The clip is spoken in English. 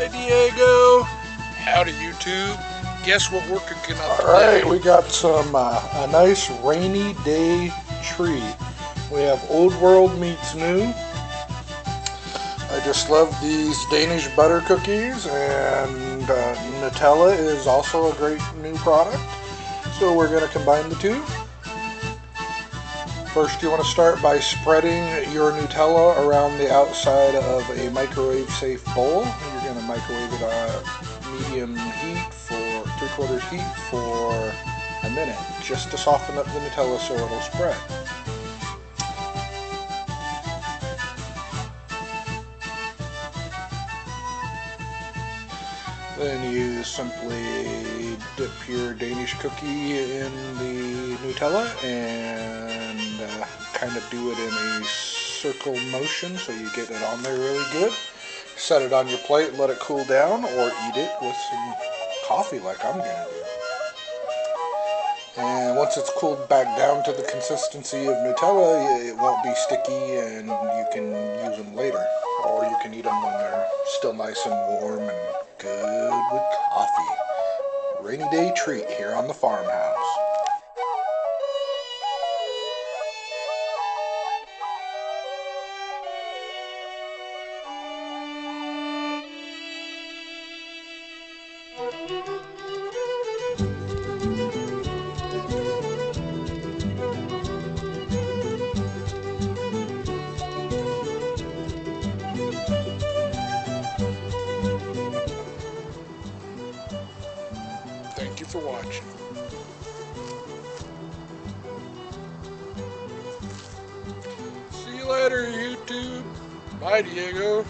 Hi Diego. Howdy YouTube. Guess what we're cooking up today? Alright, we got some a nice rainy day treat. We have Old World meets new. I just love these Danish butter cookies, and Nutella is also a great new product. So we're going to combine the two. First, you want to start by spreading your Nutella around the outside of a microwave-safe bowl. You're going to microwave it at medium heat for 3/4 heat for a minute, just to soften up the Nutella so it'll spread. Then you simply dip your Danish cookie in the Nutella and kind of do it in a circle motion so you get it on there really good. Set it on your plate, let it cool down, or eat it with some coffee like I'm going to do. And once it's cooled back down to the consistency of Nutella, it won't be sticky and you can use them later. Or you can eat them when they're still nice and warm and good with coffee. Rainy day treat here on the farmhouse. Thank you for watching. See you later YouTube. Bye Diego.